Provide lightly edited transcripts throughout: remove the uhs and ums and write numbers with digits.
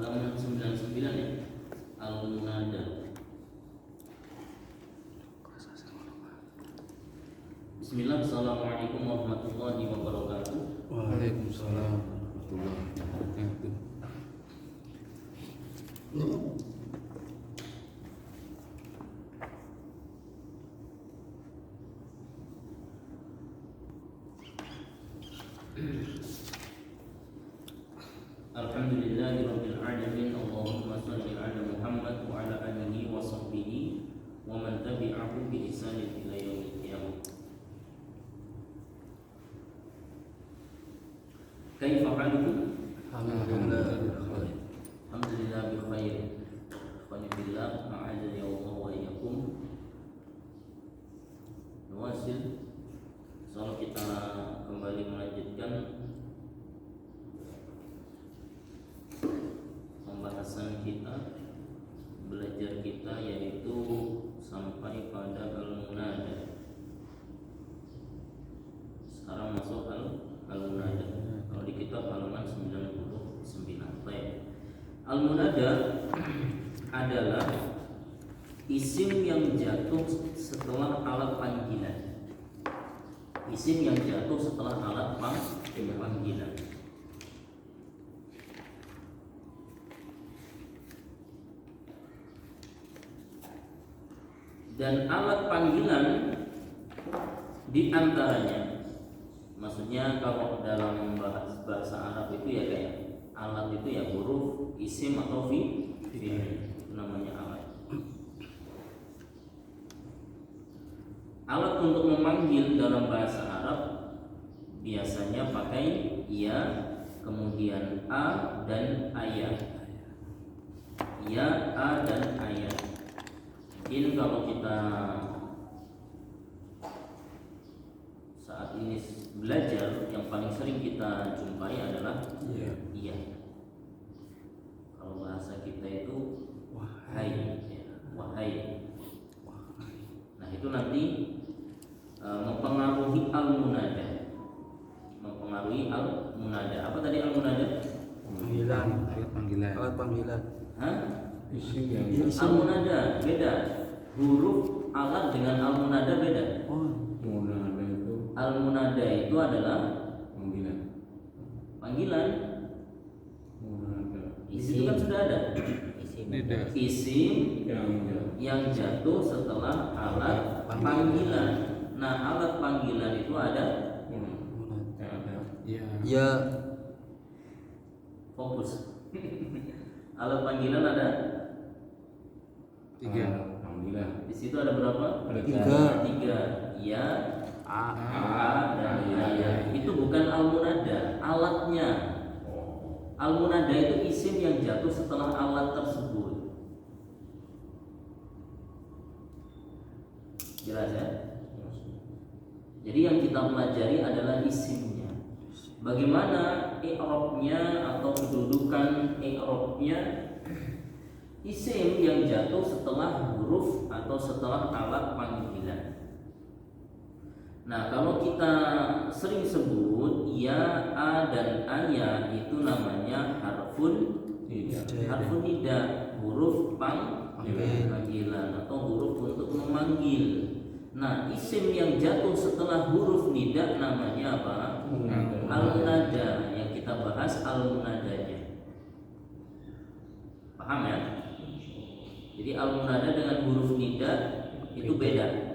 halaman 99 ya. Al-Munada. Bismillah, assalamualaikum warahmatullahi wabarakatuh. Waalaikumsalam warahmatullahi wabarakatuh. Alhamdulillahirabbil alamin. Allahumma shalli ala Muhammad wa ala alihi wa sahbihi wa man tabi'ahu bi ihsanin ila yaumil qiyamah. Kaifa halukum? Alhamdulillah bi khair. Alhamdulillah a'adzani Allah wa iyyakum. Nawasil. Insyaallah kita kembali melanjutkan pembahasan kita, belajar kita, yaitu sampai pada al-munada. Sekarang masuk al-munada. Kalau di kitab halaman 99. Baik. Al-munada adalah isim yang jatuh setelah alat panggilan. Isim yang jatuh setelah alat panggilan. Dan alat panggilan diantaranya, maksudnya kalau dalam bahasa Arab itu ya kayak alat itu ya huruf, isim atau fi'il, itu namanya alat. Alat untuk memanggil dalam bahasa Arab biasanya pakai ya, kemudian a dan ayat. Ya, a dan ayat. Mungkin kalau kita saat ini belajar, yang paling sering kita jumpai adalah iya. Kalau bahasa kita itu wahai, ya, wahai. Nah itu nanti mempengaruhi al-munada. Mempengaruhi al-munada. Apa tadi al-munada? Panggilan, alat panggilan. Hah? Isim Al-munada beda. Huruf alat dengan al-munada beda. Munada itu Al-munada itu adalah panggilan. munada. Di situ kan sudah ada isim yang jatuh setelah alat panggilan. Nah, alat panggilan itu ada. Ya. Fokus. Alat panggilan ada 3. Di situ ada berapa? 3. Ya, a dan ya. Itu bukan al-munada, alatnya. Al-munada itu isim yang jatuh setelah alat tersebut. Jelas ya? Jadi yang kita pelajari adalah isimnya. Bagaimana i'rabnya atau kedudukan i'rabnya isim yang jatuh setelah huruf atau setelah alat panggilan. Nah, kalau kita sering sebut ya, a dan aya itu namanya harfun nida, huruf panggilan atau huruf untuk memanggil. Nah, isim yang jatuh setelah huruf nida namanya apa? Al-munada. Yang kita bahas al-munadanya. Paham ya? Jadi al-munada dengan huruf nida itu beda.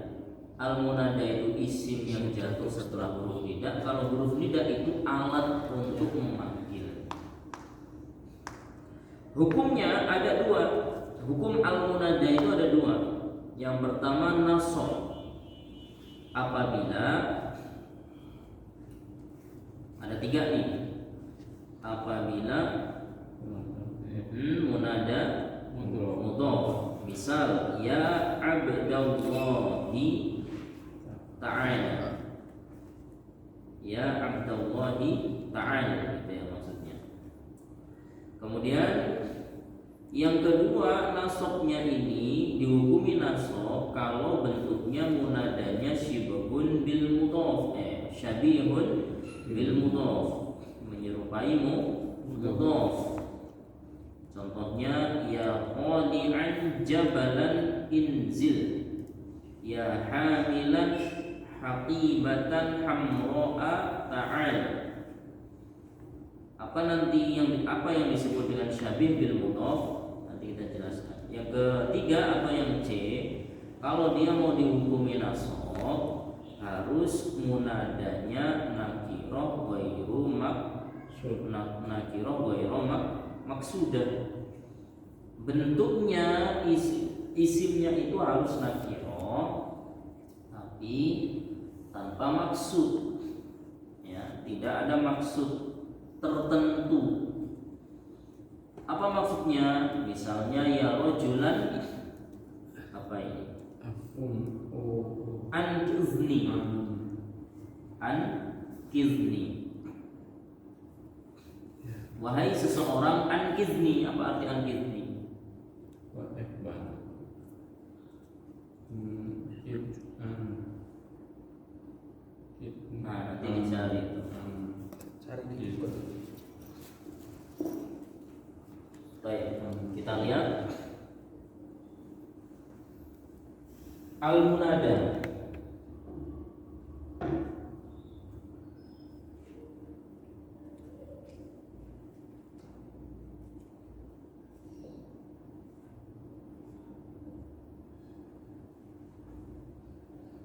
Al-munada itu isim yang jatuh setelah huruf nida. Kalau huruf nida itu alat untuk memanggil. Hukumnya ada 2. Hukum al-munada itu ada 2. Yang pertama nasab. Apabila ada 3 nih. Apabila munada mudhaf. Misal ya abdallahi ta'ala. Ya abdallahi ta'ala, itu ya maksudnya. Kemudian yang kedua, nasabnya ini dihukumi nasab kalau bentuknya munadanya syibhun bil mudhaf, syabihun bil mudhaf, menyerupai mudhaf. Contohnya ya qadi'an jabalan inzil, ya hamilan haqibatan hamro'a ta'al. Apa yang disebut dengan syabih bil mudhaf nanti kita jelaskan. Yang ketiga atau yang C, kalau dia mau dihukumi nasab harus munadanya nakirah ghairu maksudah. Bentuknya isimnya itu harus nakirah tapi tanpa maksud, ya, tidak ada maksud tertentu. Apa maksudnya? Misalnya ya rojulan, apa ini? Ankizni. Wahai seseorang, ankizni. Apa arti ankizni? Nah, nanti dicari itu. Cari di Google. Baik, kita lihat al-munada.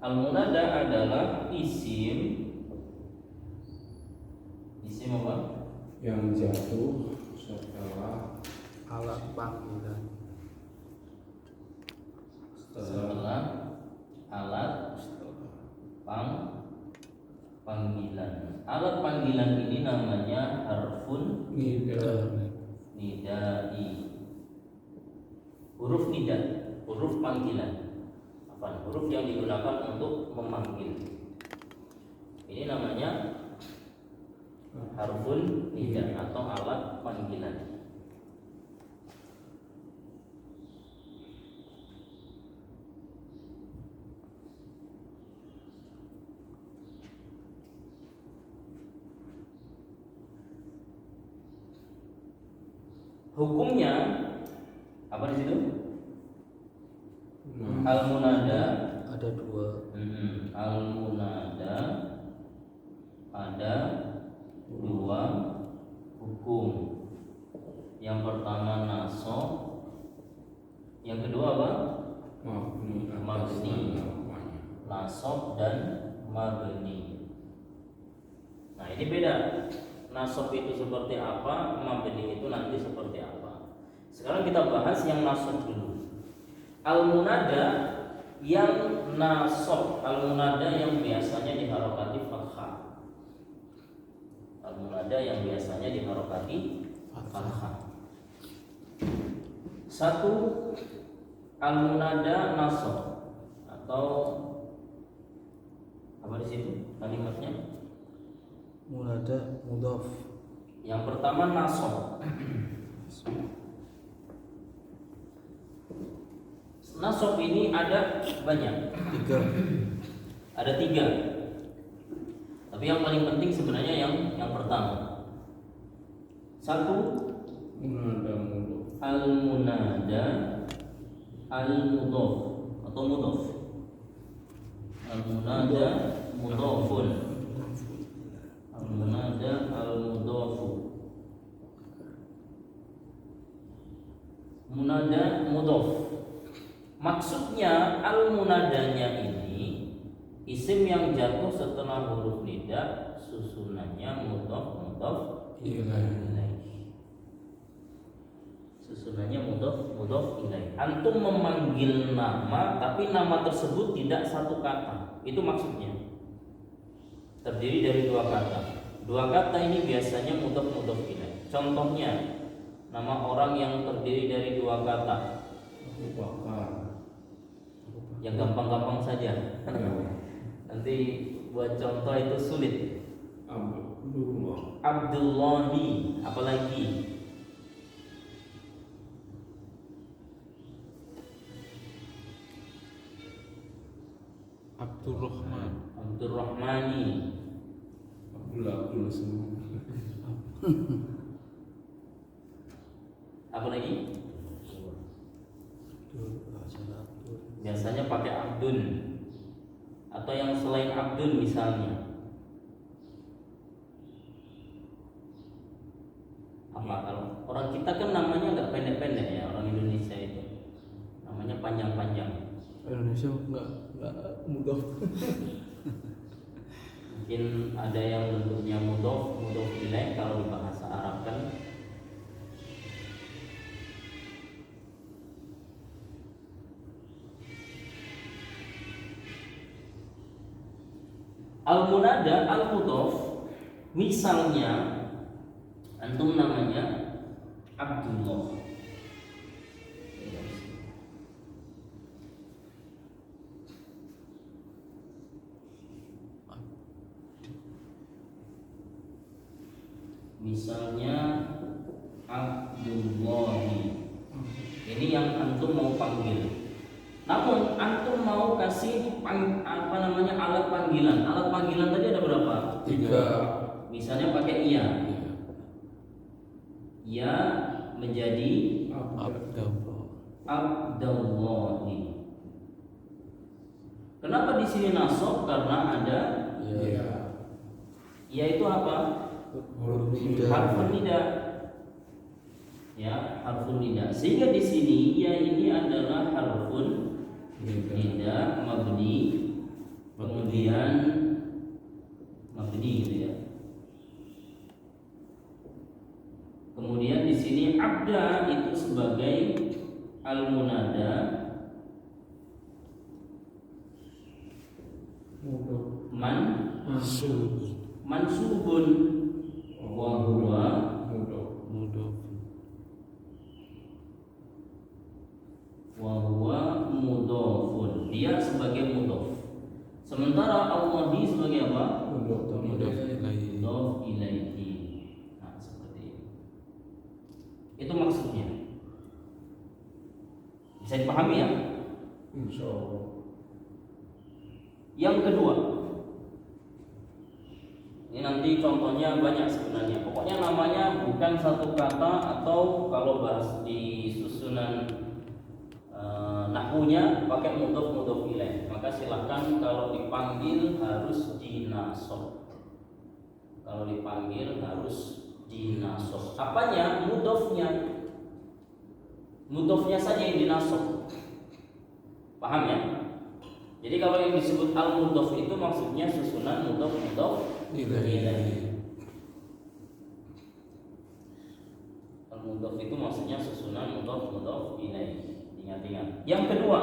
Al-munada adalah isim apa? Yang jatuh setelah alat panggilan. Setelah alat panggilan. Alat panggilan ini namanya harfun nidai. Huruf nida, huruf panggilan. Huruf yang digunakan untuk memanggil. Ini namanya harfun nida atau alat panggilan. Hukumnya apa di situ? Al-munada Ada dua. Al-munada ada dua hukum. Yang pertama nasab, yang kedua apa? Mabni. Nasab dan mabni. Nah, ini beda. Nasab itu seperti apa, mabni itu nanti seperti apa. Sekarang kita bahas yang nasab dulu. Al-munada yang nasab, al-munada yang biasanya diharokati fathah. Al-munada yang biasanya diharokati fathah. Satu, al-munada nasab atau apa di situ kalimatnya? Munada mudhaf. Yang pertama nasab. Nasab ini ada banyak. Ada tiga. Tapi yang paling penting sebenarnya yang pertama. Satu, al-munada al-mudhaf atau mudhaf. Al-munada mudhafun. Al-munada al-mudhafu. Munada mudhaf. Maksudnya al-munadanya ini isim yang jatuh setelah huruf nida, susunannya mudhaf ilaih. Susunannya mudhaf ilaih. Antum memanggil nama tapi nama tersebut tidak satu kata. Itu maksudnya. Terdiri dari dua kata. Dua kata ini biasanya mudhaf ilaih. Contohnya nama orang yang terdiri dari dua kata. Yang gampang-gampang saja. Nanti buat contoh itu sulit. Abdullahi, apalagi Abdurrahmani. Abdul semua. Apa lagi? pakai abdun atau yang selain abdun misalnya. Apa kalau orang kita kan namanya nggak pendek-pendek ya, orang Indonesia itu namanya panjang-panjang. Indonesia enggak mudah. Mungkin ada yang bentuknya mudhof ilaih kalau di bahasa Arab kan. Al-munada al-mudhof misalnya antum namanya Abdullah. Misalnya Abdullahi. Ini yang antum mau panggil. Namun antum mau kasih alat panggilan. Alat panggilan tadi ada berapa? 3. Misalnya pakai iya. Iya menjadi Abdullahi. Kenapa di sini nasab? Karena ada iya itu apa? Harfun nida. Ya, harfun nida. Sehingga di sini ya ini adalah harfun nida mabni, kemudian mabni gitu ya. Kemudian di sini abda itu sebagai al-munada mansubun wa huwa mudhofun. Dia sebagai mudhof. Sementara Allahi sebagai apa? Mudhof ilaihi. Nah, seperti itu. Itu maksudnya. Bisa dipahami ya? Insyaallah. Yang kedua, ini nanti contohnya banyak sebenarnya. Pokoknya namanya bukan satu kata, atau kalau bahas di susunan nahwunya pakai mudhof ilaih. Maka silakan kalau dipanggil harus dinasab. Kalau dipanggil harus dinasab. Apanya? Mudhofnya. Mudhofnya saja yang dinasab. Paham ya? Jadi kalau yang disebut al-mudhof itu maksudnya susunan mudhof ilaih. Al-mudhof itu maksudnya susunan mudhof ilaih. Ingat-ingat. Yang kedua,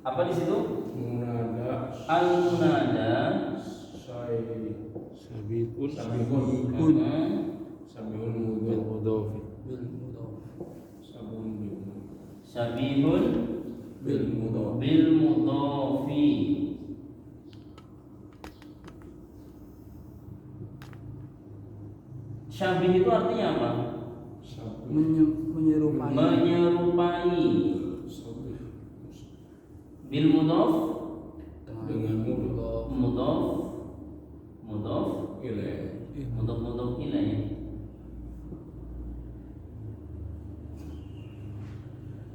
apa di situ? Munada Al-munada sabihun syabihun bil mudhof. bil mudhofi. Syabih itu artinya apa? Menyerupai. Bil mudhof Dengan mudhof ilaih.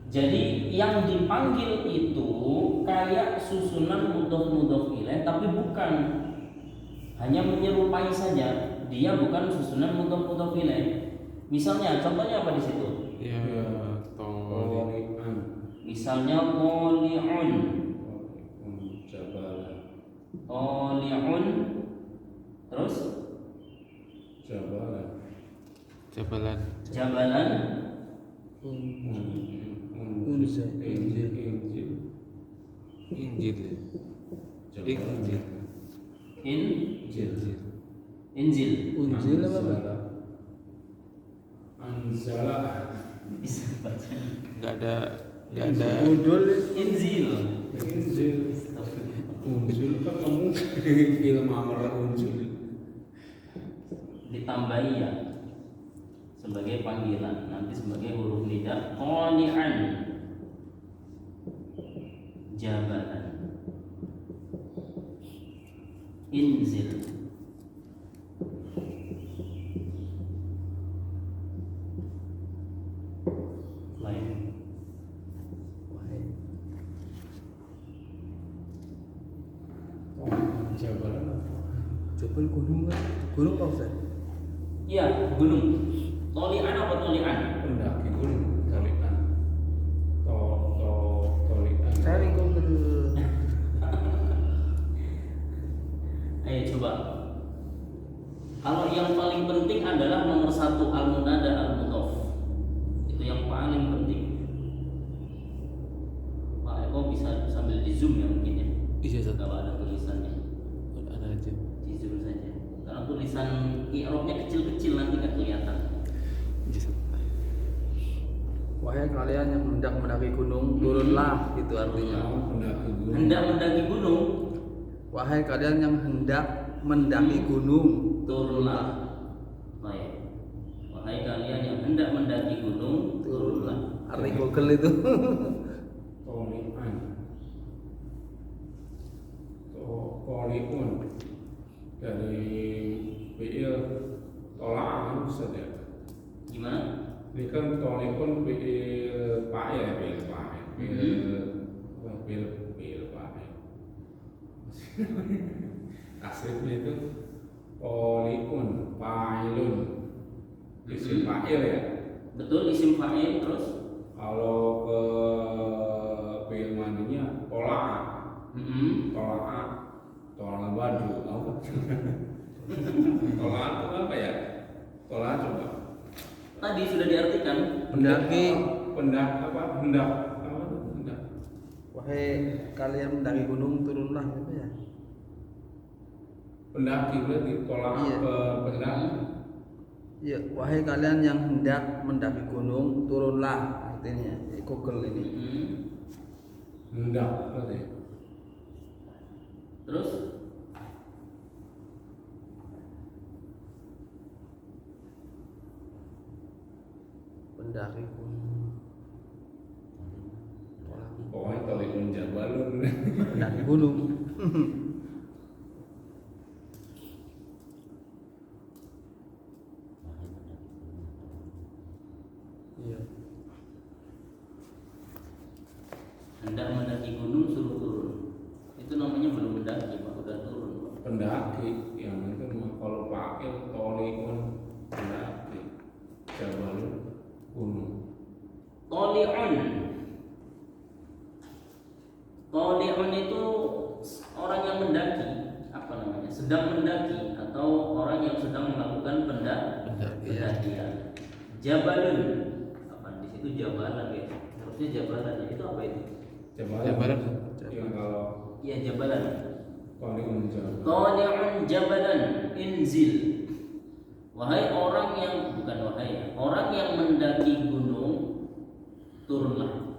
Jadi yang dipanggil itu kayak susunan mudhof ilaih, tapi bukan hanya menyerupai saja. Dia bukan susunan mudhof ilaih. Misalnya, contohnya apa di situ? Misalnya qoli'un. Qoli'un. Terus? Jabalan. Injil apa? Anzala. Bisa baca. Enggak ada Injil. Unzul kan kamu ilmu amar unzul. Ditambahi ya sebagai panggilan, nanti sebagai huruf nida. Qani'an, jabalan. Inzil. jabalan apa? Jabal gunung kan? Gunung apa Ustaz? Iya, gunung. Tolian apa tolian? Pendaki gunung, tolikan. Tolikan. Cari Google. Ayo coba. Kalau yang paling penting adalah nomor 1 al-munada al-mudhaf. Itu yang paling penting. Pak Eko bisa sambil di zoom ya mungkin ya. Iya Ustaz. Kalau ada tulisannya, Ada aja. di zoom saja. Karena tulisan i'rabnya kecil-kecil nanti nggak kelihatan. Iya Ustaz. Wahai kalian yang hendak mendaki gunung, turunlah, gitu artinya. Pendaki gunung. Hendak mendaki gunung, Wahai kalian yang hendak mendaki gunung, turunlah. Baik. Wahai kalian yang hendak mendaki gunung, turunlah. Arti Google itu. Tolikan. Tolikun dari fiil tolak Ustaz ya. Gimana? Ini kan tolikun fiil fa'il ya, fiil fa'il. Aslinya itu tolikun fa'ilun. Isim fa'il ya. Betul, isim fa'il terus. Kalau ke fiil maninya tolak. Tolak baju apa? Tolak itu apa ya? Tolak coba. Tadi sudah diartikan. Mendaki. Hendak apa? Hendak. Wahai kalian mendaki gunung, turunlah, apa ya? Pendaki berarti tolak Iya. ke pendaki. Iya, wahai kalian yang hendak mendaki gunung, turunlah, artinya. Google ini. Hendak berarti. Terus Mendaki gunung. Pokoknya tolikun jabalun. Mendaki gunung. Iya. hendak mendaki gunung suruh turun. Itu namanya belum mendaki, Pak, udah turun, Pak. Pendaki yang itu mah kalau pakai tolikun pendaki jabalun gunung. Toli'un. Toli'un itu orang yang mendaki, apa namanya? Sedang mendaki atau orang yang sedang melakukan pendakian. Jabalun. Apa di situ jabalan ya? Harusnya jabalan ya. Itu apa itu? Jabalan. Yang kalau Iya, jabalan. tolikun jabalun. Toli'un jabalan inzil. Wahai orang yang bukan wahai ya, orang yang mendaki gunung, turunlah.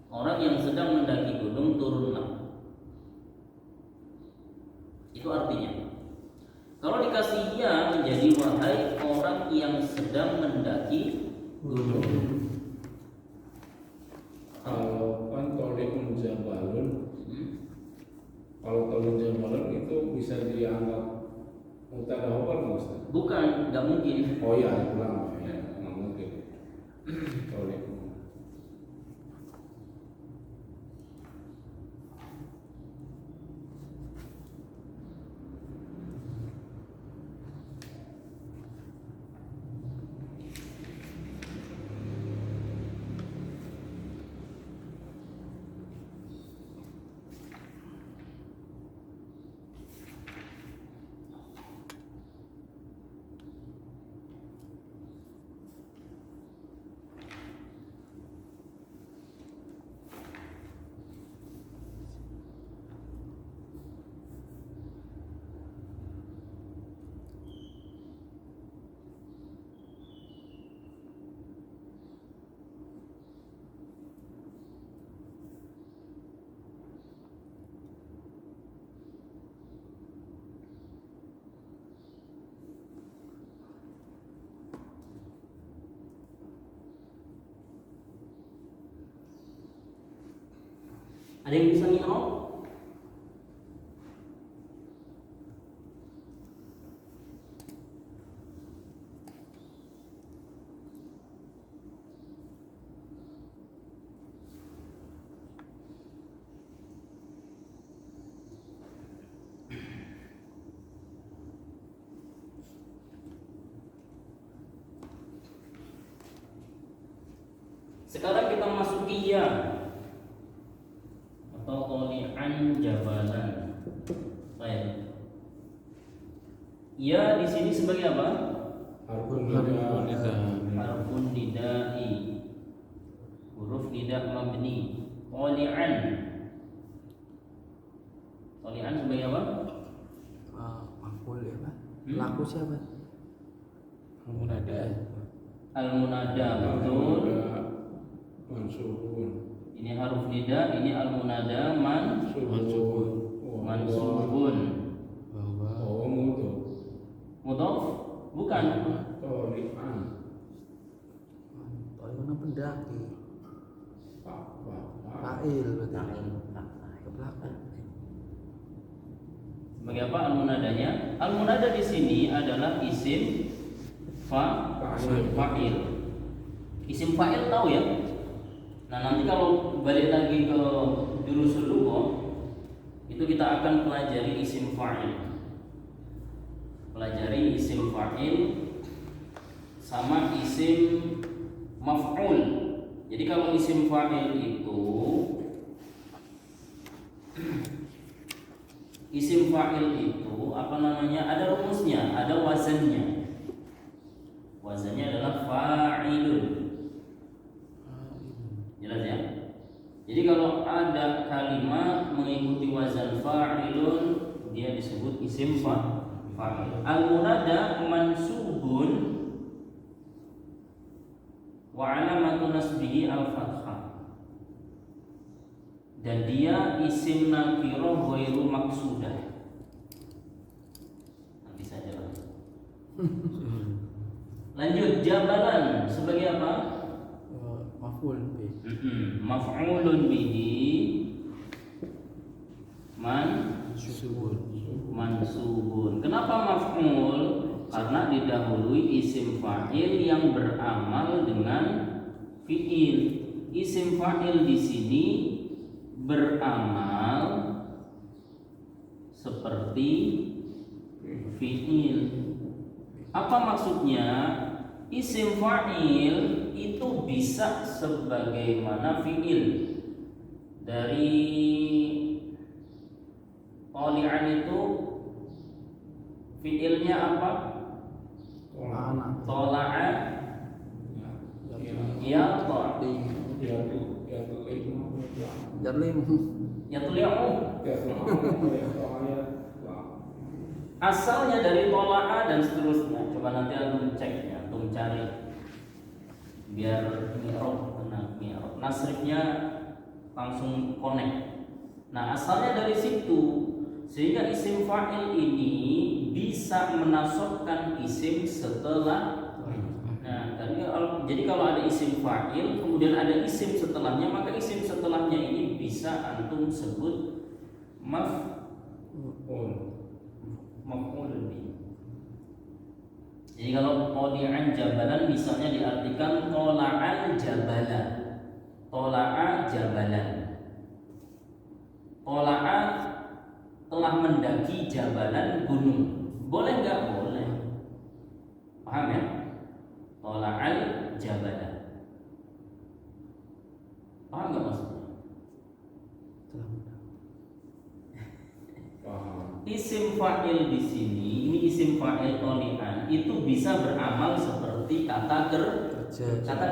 Orang yang sedang mendaki gunung, turunlah. Itu artinya. Kalau dikasih ya menjadi wahai orang yang sedang mendaki gunung. Kalau kan tolikun jabalun, kalau tolikun jabalun itu bisa dianggap mubtada khabar nggak Ustaz? Bukan, nggak mungkin. Oh iya, ulang ya, nggak mungkin. Tolikun. Ada yang bisa mi'rab? Sekarang kita masuk iya atau toli'an jabalan. Baik. Ya di sini sebagai apa? Harfun nidai. Huruf nida mabni. Toli'an. Toli'an sebagai apa? Makul ya Pak. Pelaku siapa? Al-munada, betul. Mansubun. Ini haruf nida, ini al-munada mansubun. Oh, mudhof. Mudhof? Bukan. Toli'an. Toli'an pendaki. Pak. Fa'il berarti. Ke belakang. Sebagai apa al-munadanya? Al-munada di sini adalah isim fa'il. Isim fa'il tahu ya? Nah, nanti kalau balik lagi ke jurusul lughah itu kita akan pelajari isim fa'il. Pelajari isim fa'il sama isim maf'ul. Jadi kalau isim fa'il itu isim fa'il itu apa namanya? Ada rumusnya, ada wazannya. Wazannya adalah fa'ilun. Jelas ya? Jadi kalau ada kalimat mengikuti wazan fa'ilun, dia disebut isim fa'il. Al-munada mansubun wa alamatu nasbihi al-fathah. Dan dia isim nakirah ghairu maksudah. Nanti saja lah. Lanjut, jabalan sebagai apa? Maf'ul bi. Maf'ulun bihi mansubun. Kenapa maf'ul? Karena didahului isim fa'il yang beramal dengan fi'il. Isim fa'il di sini beramal seperti fi'il. Apa maksudnya? Isim fa'il itu bisa sebagaimana fi'il. Dari toli'an itu fi'ilnya apa? Tola'a yatli'u. Asalnya dari tola'a dan seterusnya. Coba nanti antum ceknya, antum cari biar mi'rab nasrifnya langsung connect. Nah, asalnya dari situ, sehingga isim fa'il ini bisa menasobkan isim setelah. Nah, jadi kalau ada isim fa'il kemudian ada isim setelahnya, maka isim setelahnya ini bisa antum sebut maf'ulun bihi. Jadi kalau toli'an jabalan misalnya diartikan tola'al jabalan. Tola'a jabalan. Tola'a telah mendaki jabalan gunung. Boleh nggak? Boleh. Paham ya? Tola'al jabalan. Paham nggak maksudnya? Isim fa'il di sini, ini isim fa'il toli'an itu bisa beramal seperti kata kerja. Kata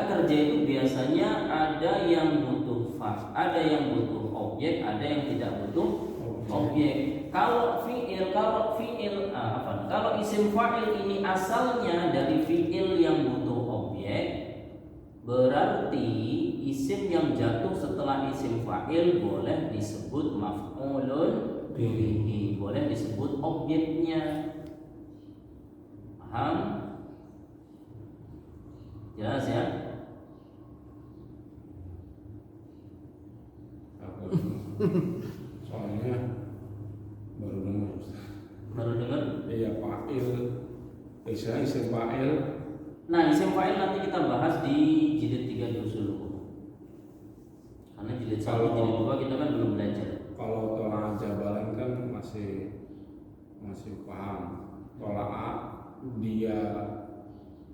kerja itu biasanya ada yang butuh ada yang butuh objek, ada yang tidak butuh objek. Kalau isim fa'il ini asalnya dari fi'il yang butuh objek, berarti isim yang jatuh setelah isim fa'il boleh disebut maf'ulun bihi, boleh disebut objeknya. Paham? Jelas ya? Soalnya baru dengar. Baru dengar? Iya, fa'il. Bisa isim fa'il. Nah, isim fa'il nanti kita bahas di jilid 3 dulu. Karena jilid 1, jilid 2 kita kan belum belajar. Kalau tolak jabalan kan masih paham. Tolak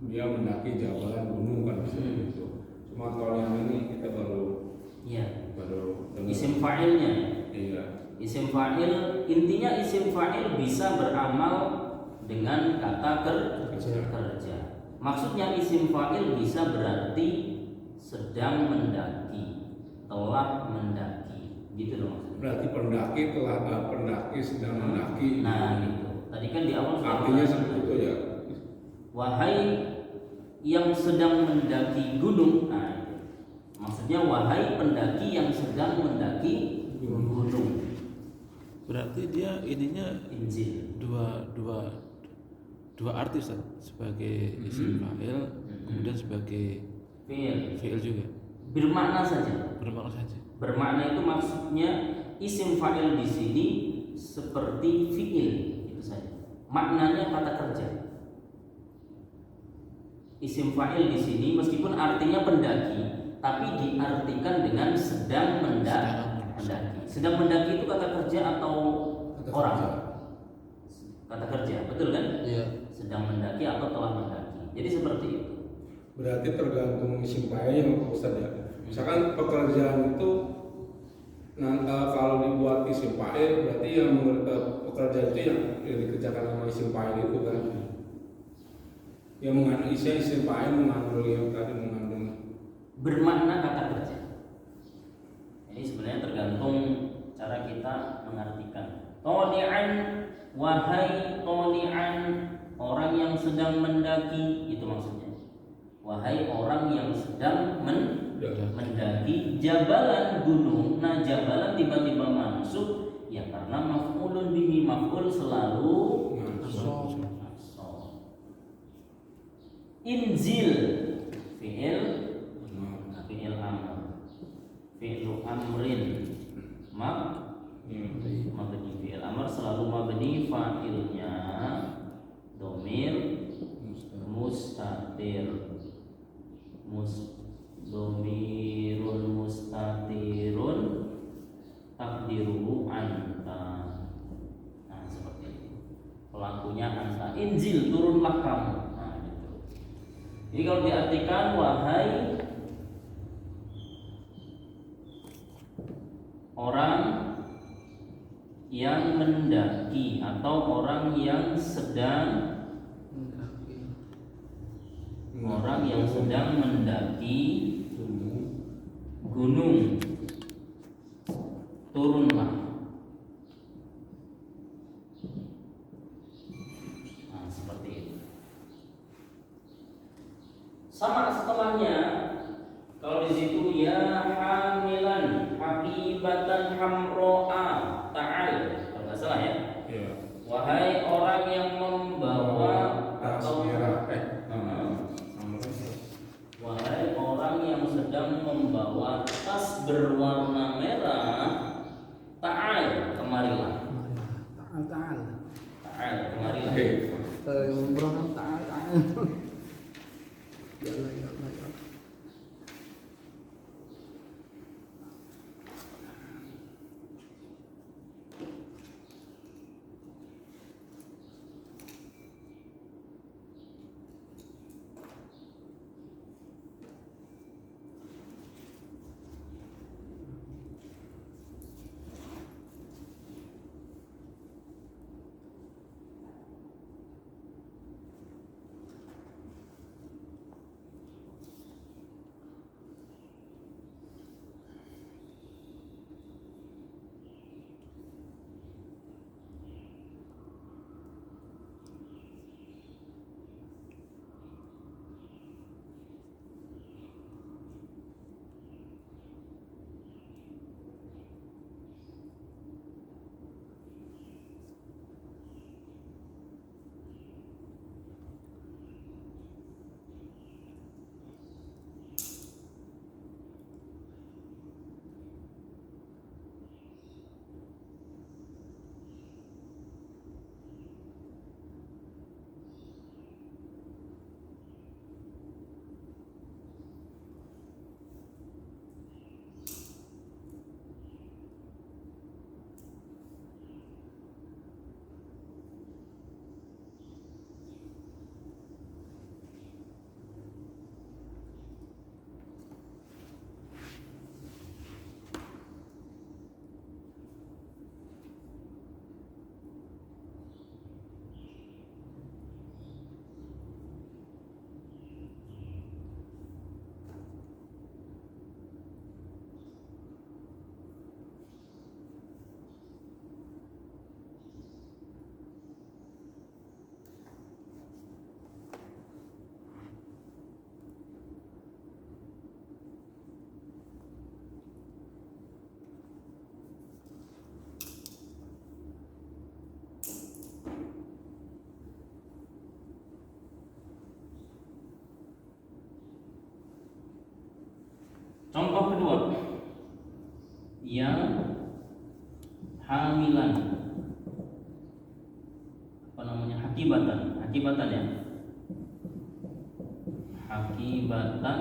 dia mendaki jabalan gunung kan bisa gitu. Cuma kalau yang ini kita baru Ya, dengar. isim fa'ilnya. Iya. Isim fa'il, intinya isim fa'il bisa beramal dengan kata kerja. Maksudnya isim fa'il bisa berarti sedang mendaki, telah mendaki, gitu loh maksudnya. Berarti pendaki sedang mendaki. Nah, gitu. Tadi kan di awal artinya seperti itu ya. Wahai yang sedang mendaki gunung. Nah, itu. Maksudnya wahai pendaki yang sedang mendaki gunung. Berarti dia ininya Injil. dua arti Ustaz, sebagai isim fa'il, kemudian sebagai fi'il juga. Bermakna saja. Bermakna saja. Bermakna itu maksudnya isim fa'il di sini seperti fi'il, itu saja. Maknanya kata kerja. Isim fa'il di sini meskipun artinya pendaki, tapi diartikan dengan sedang mendaki. Sedang mendaki itu kata kerja atau orang? Kata kerja, betul kan? Iya. Sedang mendaki atau telah mendaki. Jadi seperti itu. Berarti tergantung isim fa'ilnya Pak Ustaz ya. Misalkan pekerjaan itu kalau dibuat isim fa'il berarti yang pekerjaan itu yang dikerjakan sama isim fa'il itu kan. Yang mengandung isim fa'il mengandung yang tadi mengandung Bermakna kata kerja. Ini sebenarnya tergantung cara kita mengartikan. Toli'an, wahai toli'an, orang yang sedang mendaki, itu maksudnya. Wahai orang yang sedang mendaki jabalan gunung. Nah, jabalan tiba-tiba masuk ya karena maf'ulun bihi, maf'ul selalu masuk. Inzil fi'il amr, fi'lu amrin mabni, fi'il amr selalu mabni, fa'ilnya domir mustatir, domirun mustatirun takdiruhu anta. Nah, seperti itu. Pelakunya anta. Injil, turunlah kamu. Nah, gitu. Jadi kalau diartikan wahai orang yang mendaki atau orang yang sedang mendaki gunung, turunlah. Nah, seperti itu. Sama setelahnya, kalau di situ ya hamilan habibatan hamro'a ta'al, kalau nggak salah ya. Wahai orang yang membawa atau wahai orang yang sedang membawa tas berwarna merah, ta'al, kemarilah. Ta'al, kemarilah. Ta'al. Ya Allah. Contoh kedua, yang hamilan, apa namanya, hakibatan ya, hakibatan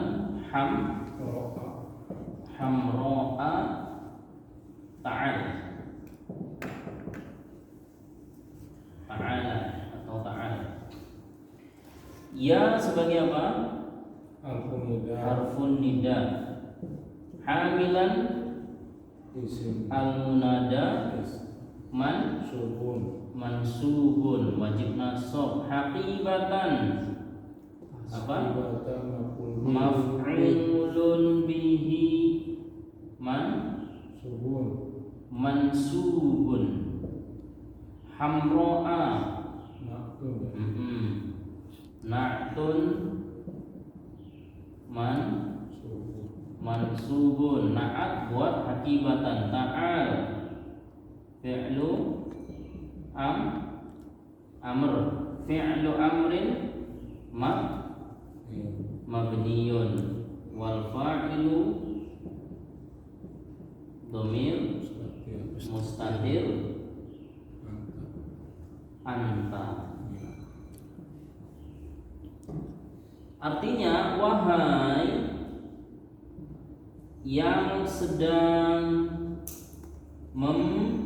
hamro'a ta'ala atau ta'ala. Ya sebagai apa? Harfun nida. Hamilan isim al-munada subun mansubun wajib nasab. Hakibatan apa? Maf'ulun bihi mansubun. Hamro'a na'tun mansubun. Na'at buat hakibatan. Ta'al fi'lu amr. Fi'lu amrin mabniyun wal fa'ilu dhamir mustatir anta. Artinya, wahai yang sedang membawa.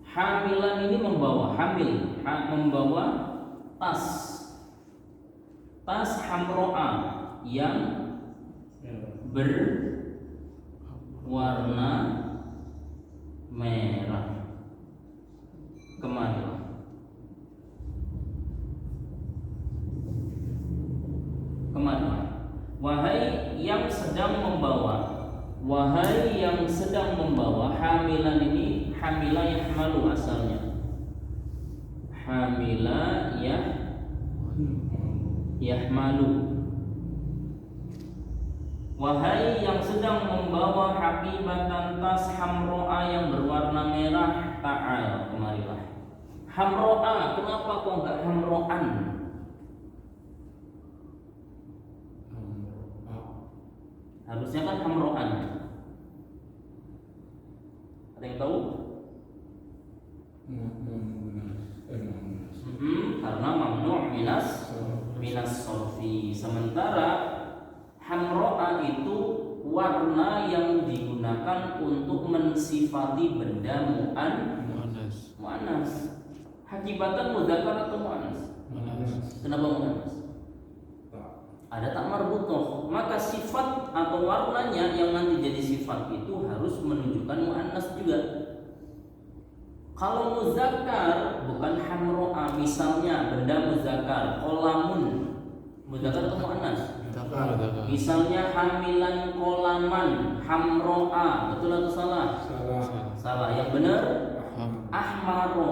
Hamilan ini membawa, membawa tas hamro'a yang berwarna merah. Kemana? Wahai yang sedang membawa. Hamilan ini hamila yahmalu asalnya. Hamila yahmalu. Wahai yang sedang membawa hakibatan tas hamro'a yang berwarna merah, ta'al, kemarilah. Hamro'a, kenapa kok enggak hamro'an? Harusnya kan hamro'an. Ada yang tahu? Karena mamnu' minas sorfi. Sementara hamro'a itu warna yang digunakan untuk mensifati benda mu'annas. Hakibatan mudzakkar atau mu'annas? Kenapa mu'annas? Ada tak marbutoh, maka sifat atau warnanya yang nanti jadi sifat itu harus menunjukkan mu'annas juga. Kalau muzakkar bukan hamro'a, misalnya benda muzakkar, kolamun, muzakkar atau mu'annas? Misalnya hamilan kolaman, hamro'a, betul atau salah? Salah. Yang benar ahmaro,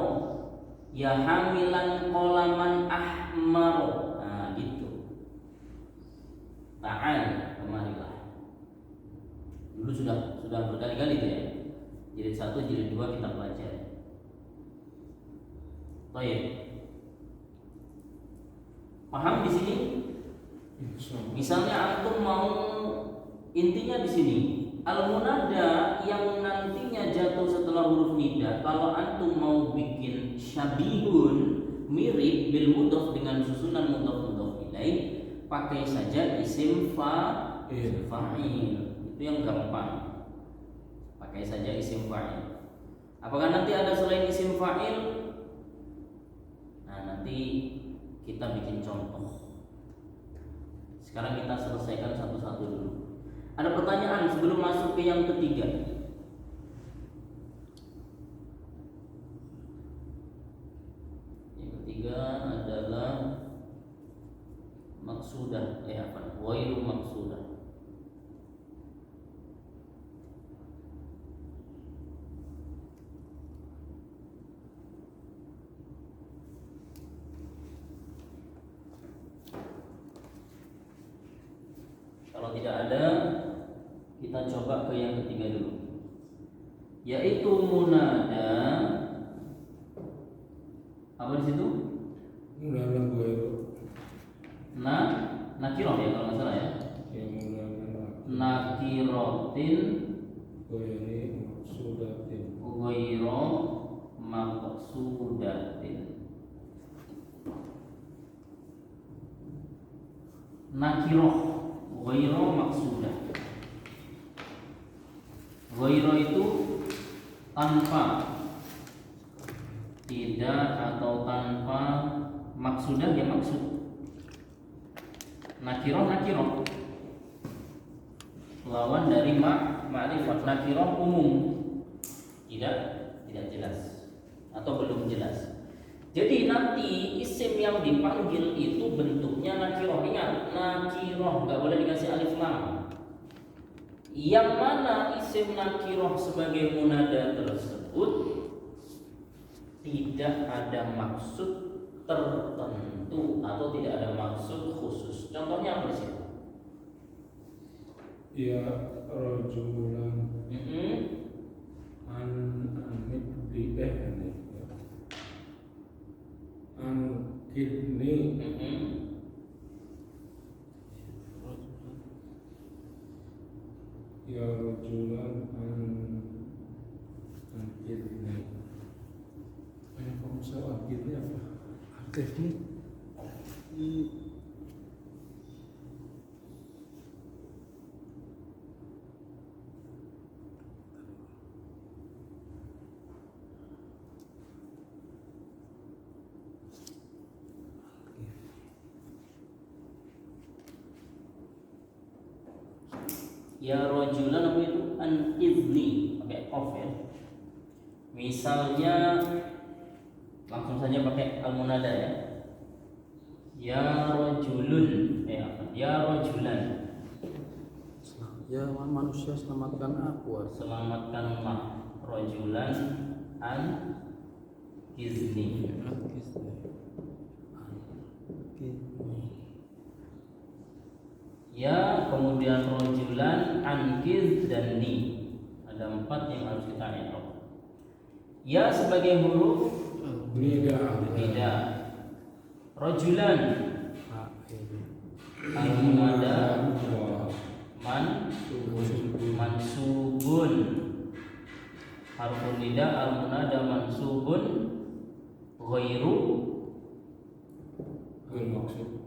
ya hamilan kolaman ahmaro. Ta'al, kemarilah. Dulu sudah berkali-kali ya. Jilid 1, jilid 2 kita pelajari. Baik. Paham di sini? Misalnya antum mau, intinya di sini al-munada yang nantinya jatuh setelah huruf nida. Kalau antum mau bikin syabihun, mirip bil mudhaf dengan susunan mudhaf ilaih, pakai saja isim fa'il. Itu yang gampang. Pakai saja isim fa'il. Apakah nanti ada selain isim fa'il? Nah, nanti kita bikin contoh. Sekarang kita selesaikan satu-satu dulu. Ada pertanyaan sebelum masuk ke yang ketiga? Yang ketiga adalah maksudah, ghairu maksudah. Kalau tidak ada, kita coba ke yang ketiga dulu, yaitu munada. Apa di situ? Munada ghairu. Nakirah ya, nakiroh ghairu maksudah. Ghairu itu tanpa, tidak atau tanpa, maksudah ya maksud. Nakiroh lawan dari ma'rifat. Nakiroh umum, tidak jelas atau belum jelas. Jadi nanti isim yang dipanggil itu bentuknya nakiroh. Ingat, nakiroh nggak boleh dikasih alif lam. Yang mana isim nakiroh sebagai munada tersebut tidak ada maksud tertentu atau tidak ada maksud khusus. Contohnya apa sih? Ya rajulan kini ya rajulan kini. Kamu salah kini apa? Aktifnya ya rojulan apa itu? An izni pakai qaf ya. Misalnya langsung saja pakai al munada ya. Ya rojulun, ya rojulan. ya manusia selamatkan aku. Selamatkanlah rojulan an izni. Ya, kemudian rojulan, ankiz, dan ni. Ada 4 yang harus kita i'rab. Ya sebagai huruf nida. Rojulan al-munada mansubun. Harfun nida al-munada mansubun ghairu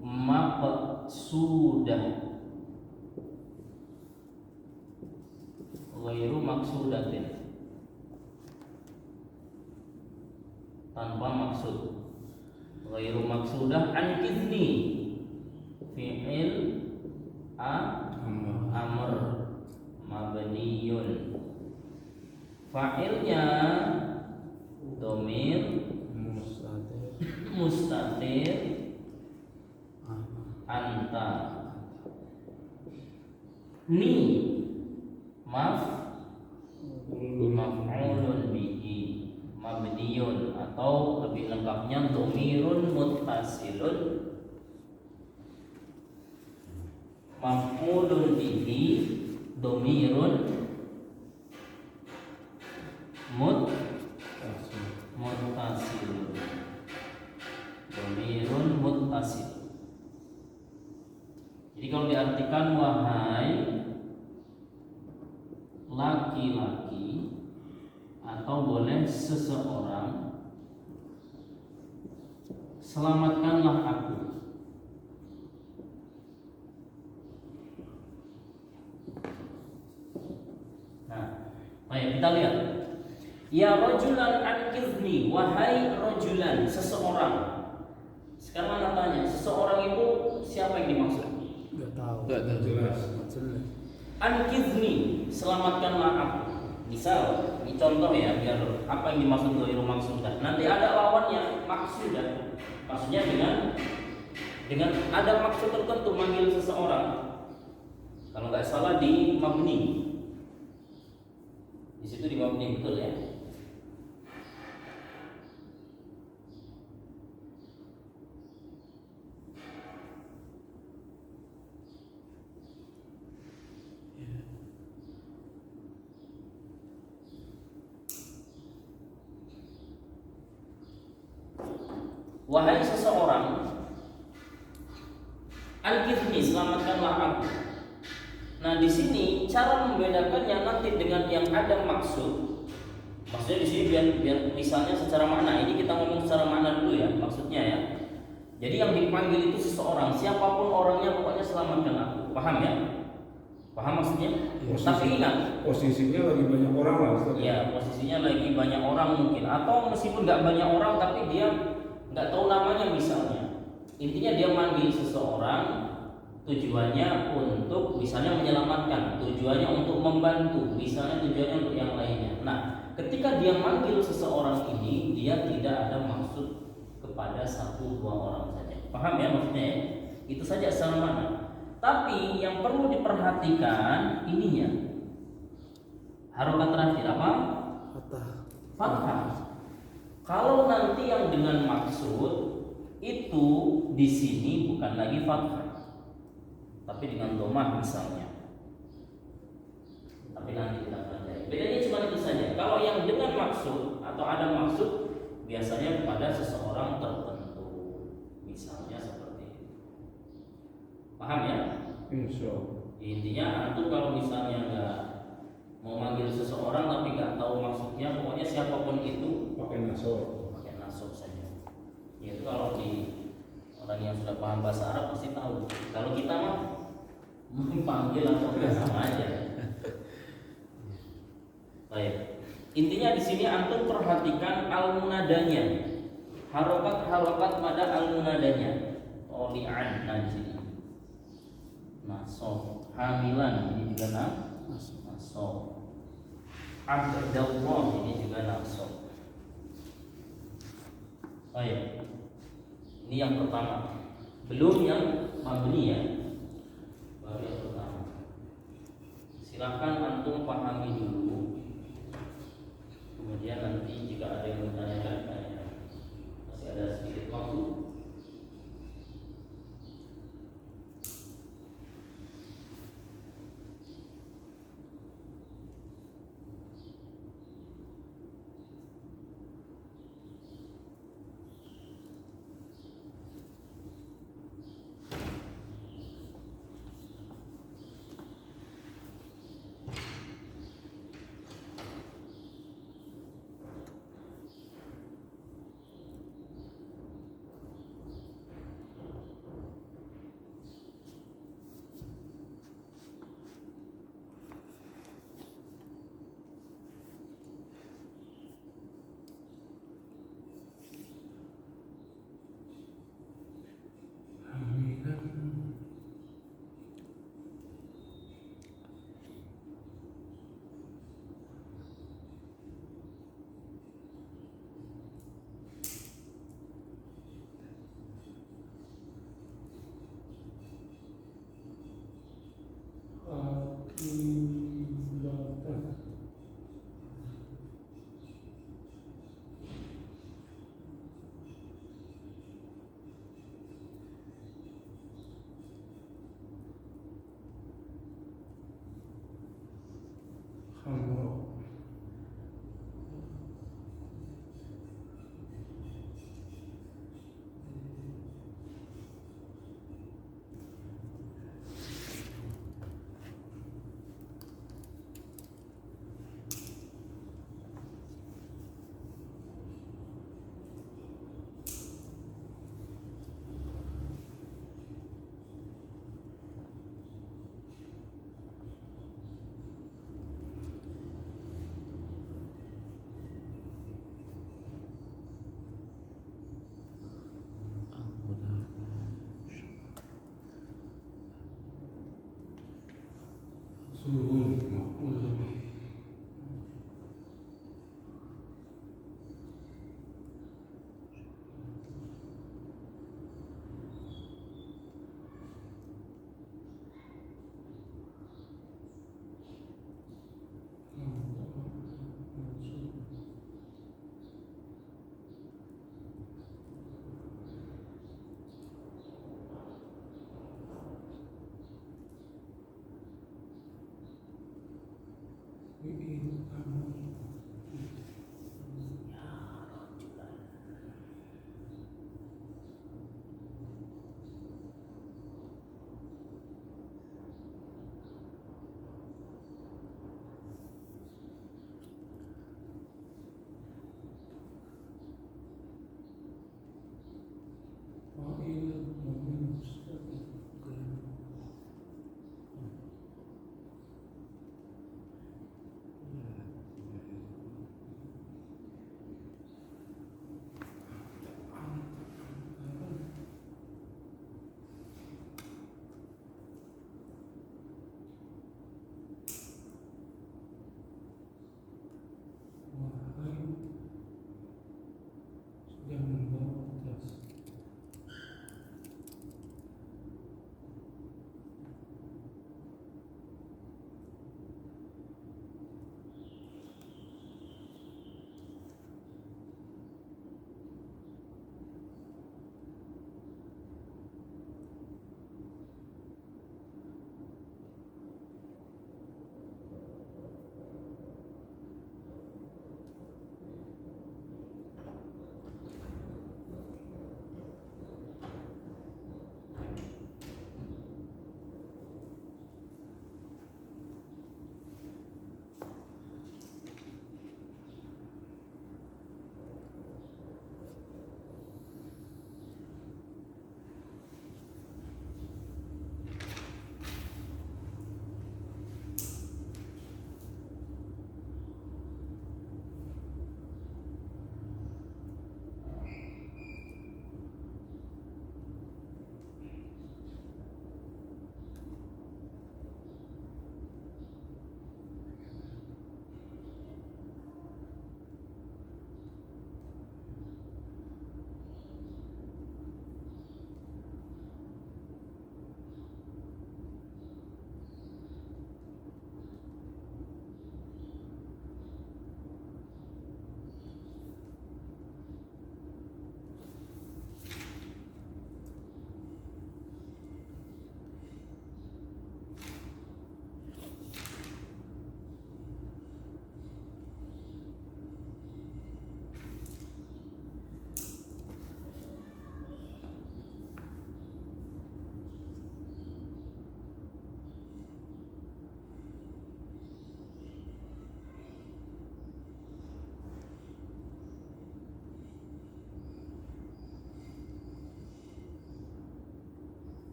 maqsudah. Ghairu maksudatin, tanpa maksud. Ghairu maksudah an kizni fi'il amr mabniyun. Fa'ilnya dhamir mustatir anta. Ni maf'ulun bihi mabniyun, atau lebih lengkapnya dhamirun muttasilun maf'ulun bihi dhamirun muttasilun. Dhamirun muttasil. Jadi kalau diartikan wahai laki-laki atau boleh seseorang, selamatkanlah aku. Nah, ayo kita lihat. Ya rojulan ankizni, wahai rojulan, seseorang. Sekarang mana tanya, seseorang itu siapa yang dimaksud? Enggak tahu. Enggak jelas. Ankizni, selamatkanlah aku. Misal, ini contoh ya, biar apa yang dimaksud ghairu maksudah. Nanti ada lawannya maksudah. Maksudnya dengan ada maksud tertentu manggil seseorang. Kalau nggak salah di mabni. Di situ di mabni betul ya. Wahai seseorang, ankizni, selamatkanlah aku. Nah, di sini cara membedakannya nanti dengan yang ada maksud. Maksudnya di sini biar misalnya secara makna, ini kita ngomong secara makna dulu ya, maksudnya ya. Jadi yang dipanggil itu seseorang, siapapun orangnya, pokoknya selamatkan aku. Paham ya? Paham maksudnya? Tapi ingat, posisinya lagi banyak orang lah. ya posisinya lagi banyak orang mungkin, atau meskipun nggak banyak orang tapi dia nggak tahu namanya misalnya. Intinya dia manggil seseorang, tujuannya untuk misalnya menyelamatkan, tujuannya untuk membantu, misalnya tujuannya untuk yang lainnya. Nah, ketika dia manggil seseorang ini, dia tidak ada maksud kepada 1-2 orang saja. Paham ya maksudnya ya? Itu saja secara makna. Tapi yang perlu diperhatikan ininya. Harokat terakhir apa? Fathah. Kalau nanti yang dengan maksud itu di sini bukan lagi fathah, tapi dengan domah misalnya. Tapi nanti kita pelajari. Bedanya cuma itu saja. Kalau yang dengan maksud atau ada maksud biasanya pada seseorang tertentu, misalnya seperti itu. Paham ya? Insya. Intinya antum kalau misalnya nggak mau manggil seseorang tapi nggak tahu maksudnya, pokoknya siapapun itu pakai nasor. pakai nasab saja. Itu kalau di orang yang sudah paham bahasa Arab pasti tahu. Kalau kita mah panggil atau enggak sama aja. Baik. Intinya di sini antum perhatikan al-munadanya. Harokat pada al-munadanya. Oli'an di sini. Nasob. Hamilan ini juga nasob. Abdallah ini juga nasob. Baik. Ini yang pertama. Belum yang mabni ya. Baru yang pertama. Silakan antum pahami dulu. Kemudian nanti jika ada yang bertanya, masih ada sedikit waktu.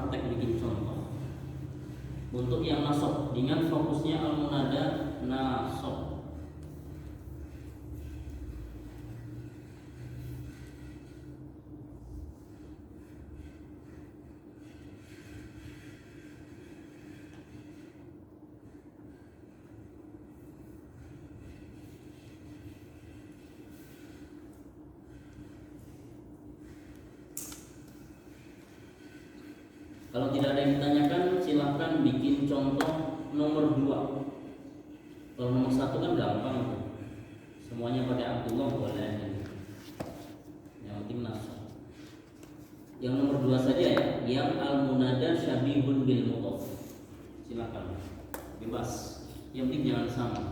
praktek bikin contoh. Untuk yang nasab dengan fokusnya al-munada nasab. Kalau tidak ada yang ditanyakan, silahkan bikin contoh nomor 2. Kalau nomor 1 kan gampang tuh. Semuanya pakai Abdullah boleh. Yang penting nasab. Yang nomor 2 saja ya, yang al-munada syabihun bil mudhaf. Silakan. Bebas. Yang penting jangan sama.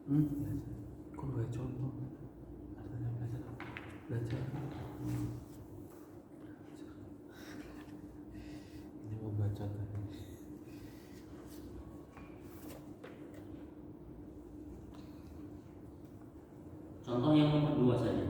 Kok gak contoh? Artinya belajar. Ini mau baca tadi. Contoh yang nomor 2 saja.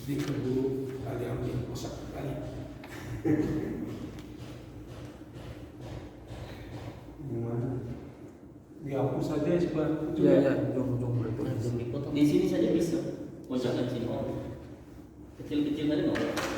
Jadi keburu kali ambil kosak kali. Gimana? Dihapus saja sebelah ujung. Iya, ujung berarti. Langsung dipotong. Di sini saja bisa. Pojokan sini. Kecil-kecil tadi nggak apa.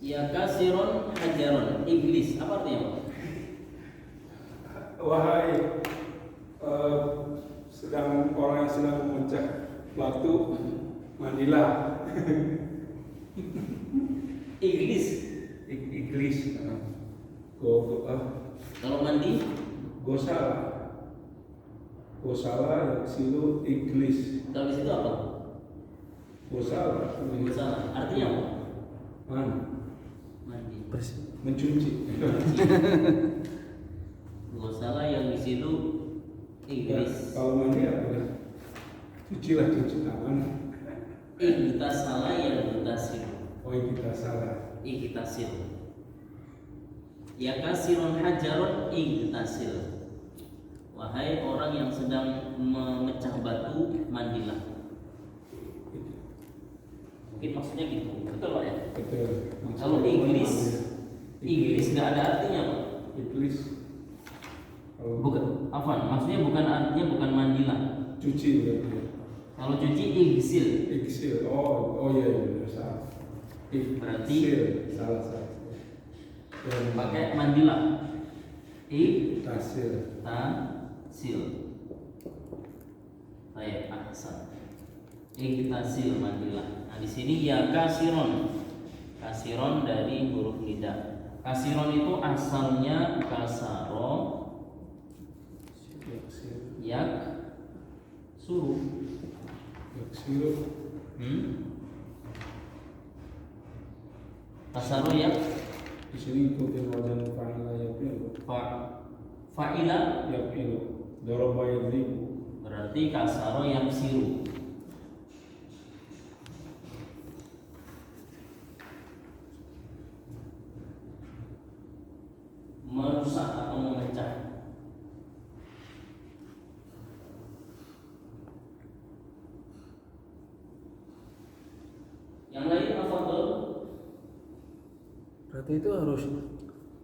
Ya kasiron hajaron iblis apa artinya? Wahai sedang orang yang sedang memecah batu, mandilah. Iblis. Iblis. Kalau mandi Gosala yang silu iblis. kalau di situ apa? Gosala. Salah. Artinya apa? Mana? Mandi. Bersih. Mencuci. Salah yang di situ iblis. Kalau mandi apa? Cuci tangan. Kita salah yang mutasil. Oh, kita salah. Igtasil. Ya kasiron hajaron igtasil. Wahai orang yang sedang memecah batu, mandilah. Mungkin maksudnya gitu. Betul Pak ya? Betul. Kalau iblis nggak ada artinya Pak. Iblis. Bukan, afwan, maksudnya bukan artinya bukan mandilah. Cuci berarti. Kalau cuci igsil. Iksil. Oh iya salah. Berarti salah. Pakai mandilah. Tasil. Baik, ahsan. Igtasil mandilah. Nah, di sini ya kasiron. Kasiron dari huruf nida. Kasiron itu asalnya kasaro yak suruh. Yaksil. Kasaro yak Di sini ikutin wajan fa'ila yafilu. Fa'ila Yafilu. Doroba yadribu. berarti kasaro yang siru. Merusak atau memecah. Yang lain apa tuh? Berarti itu harus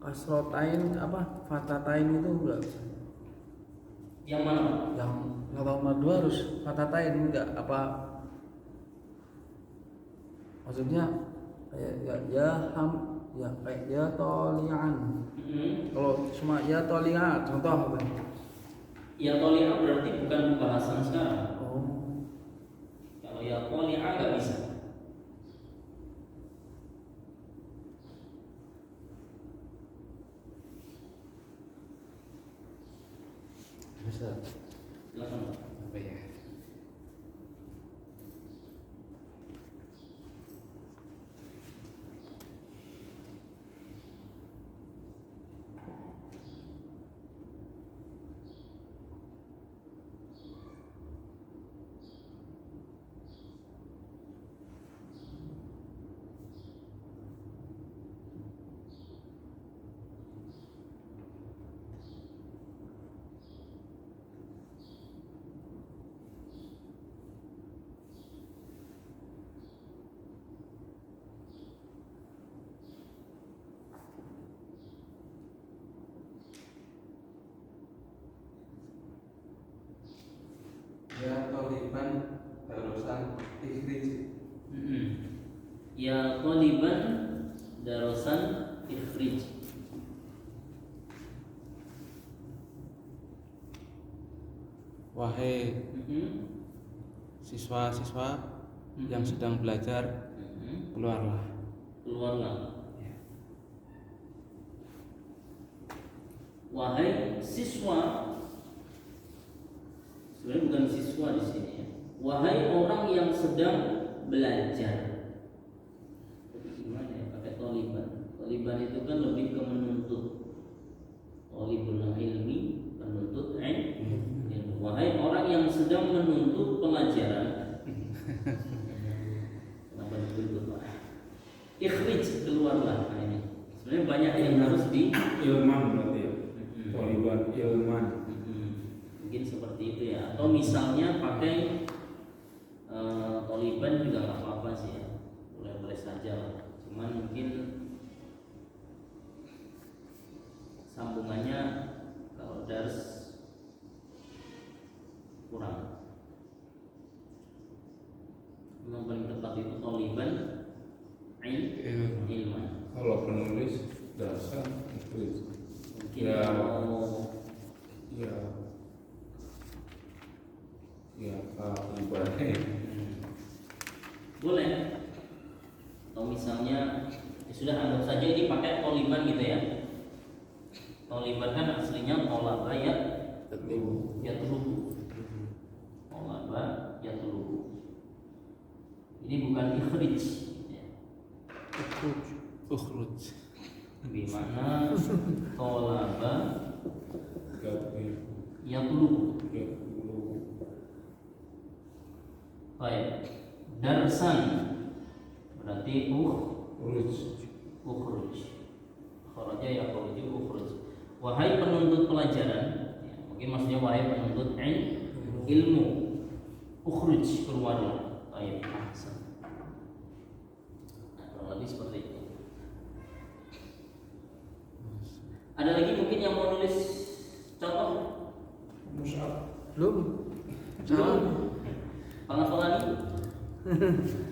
kasrotain apa fatatain itu enggak? Yang mana? Yang kalau dua harus fatatain enggak apa? Maksudnya kayak ya tolian. Kalau cuma ya tolian contoh apa? Ya tolia berarti bukan pembahasan sekarang. Oh. Kalau ya tolia nggak bisa. Bisa. Silakan. Apa ya? Ya toliban darusan ikhrij. Ya toliban darosan ikhrij. Wahai siswa-siswa yang sedang belajar, keluarlah. Wahai siswa, sebenarnya bukan siswa di sini ya. Wahai orang yang sedang belajar, Taliban itu kan lebih ke menuntut. Talibul ilmi, penuntut ilmu. Wahai orang yang sedang menuntut pelajaran. Kenapa dituntut Pak? Ikhrij, keluarlah. Nah, ini sebenarnya banyak yang harus di ilman berarti ya. Taliban ilman. Mungkin seperti itu ya. Atau misalnya pakai Taliban juga nggak apa-apa sih ya. Boleh-boleh saja lah. Cuman mungkin sambungannya kalau dars kurang. Memang paling tepat itu Taliban ilman. Kalau penulis dasar itu Mungkin ya, kalau ya ibaratnya boleh. Atau misalnya ya sudah anggap saja ini pakai Taliban gitu ya. Taliban kan aslinya tolaba ya yatlubu. Tolaba yatlubu. Ini bukan ikhrij ya. Ukhruj. Bimana tolaba gabung yatlubu. Baik. Darsan berarti ukhruj. Kharaja yakhruju ukhruj. Wahai penuntut pelajaran, ya, mungkin maksudnya wahai penuntut ilmu, ukhruj, keluarlah. Baik, ahsan. Nah, kurang lebih seperti itu. Ada lagi mungkin yang mau nulis contoh? Belum. Salah. Penghafalani?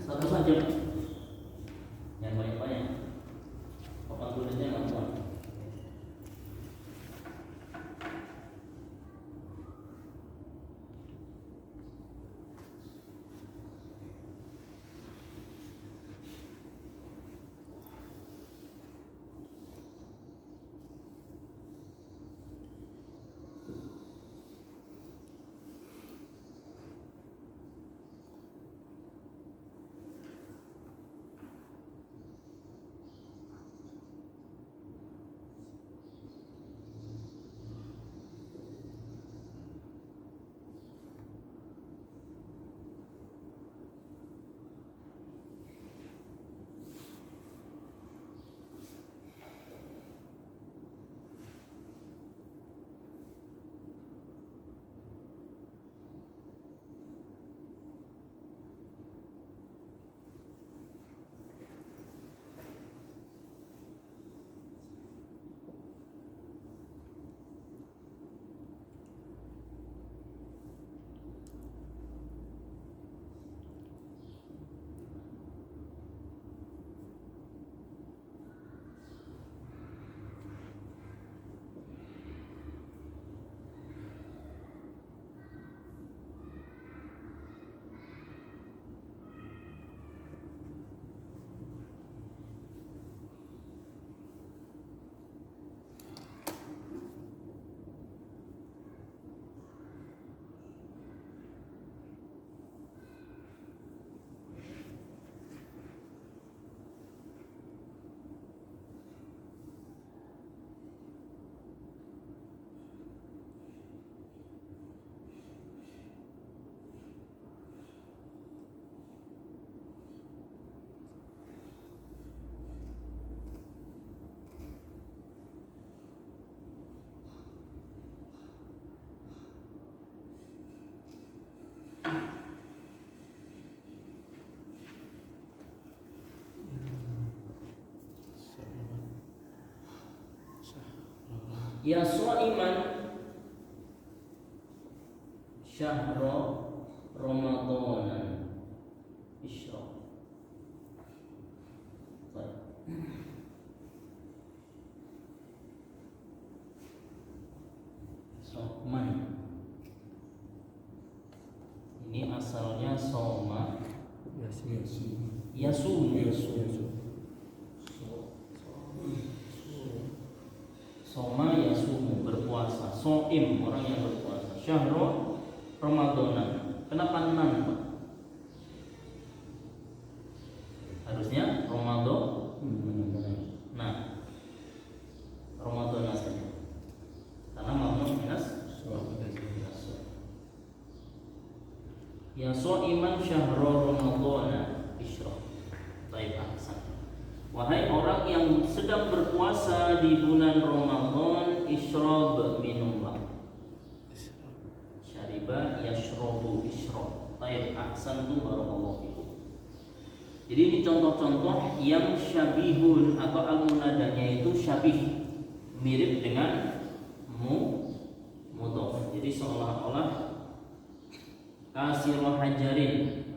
Satu saja. Yang banyak-banyak. Papan tulisnya nggak muat. Ya shaiman syahra Ramadanan isyraq. Soman ini asalnya soma yasum. Soma yasumu, berpuasa. Soim, orang yang berpuasa. Syahro Ramadanan. Kenapa nan, Pak? Harusnya Ramadan. Nah, sha'iman syahra ramadhana isyrab. Baik, ahsan. Wahai orang yang sedang berpuasa di bulan Ramadan, isyrab, minumlah. Syariba yashrabu isyrab. Baik, ahsan tu barakallahu fikum. Jadi ini contoh-contoh yang syabihun atau al-munadanya itu syabih, mirip dengan mudhof. Jadi seolah-olah kasirah hajarin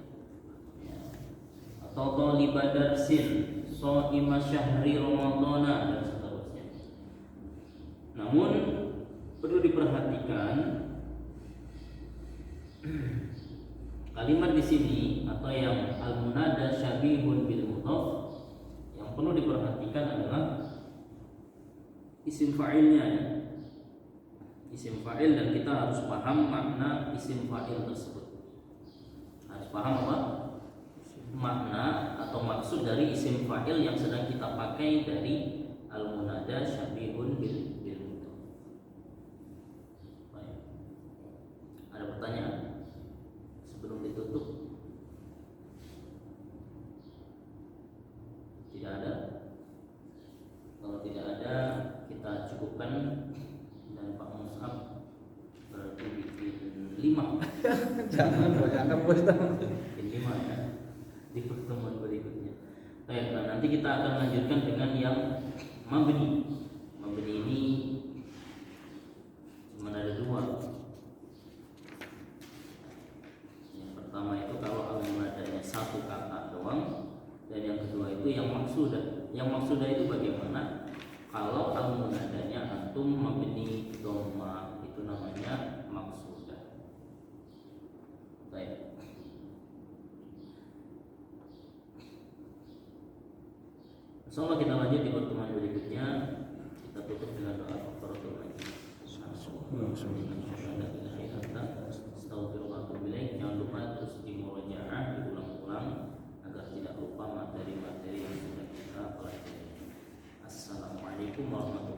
ya, atau talibah darsin, shaima syahri ramadhana dan seterusnya. Namun perlu diperhatikan kalimat di sini atau yang al-munada syabihun bil mudhof, yang perlu diperhatikan adalah isim fa'ilnya ya. Isim fa'il, dan kita harus paham makna isim fa'il tersebut. Harus paham apa? Makna atau maksud dari isim fa'il yang sedang kita pakai dari al-munada syabihun bil mudhof. Baik. Ada pertanyaan sebelum ditutup? Tidak ada. Kalau tidak ada, kita cukupkan. Dan Pak Mus'ab berarti bikin 5. Jangan banyak Ustaz. Bikin 5 ya di pertemuan berikutnya. Baik, nah nanti kita akan lanjutkan dengan yang mabni. Mabni ini cuma ada 2. Yang pertama itu kalau al-munadanya 1 kata doang, dan yang kedua itu yang maksudah. Yang maksudah itu bagaimana? Kalau al-munadanya antum mabni dhamma, itu namanya maksudah. Baik. Insyaallah kita lanjut di pertemuan berikutnya. Kita tutup dengan doa kafaratul majlis. Jangan lupa terus dimurajaah, diulang-ulang agar tidak lupa materi-materi yang sudah kita pelajari. Assalamualaikum warahmatullahi wabarakatuh.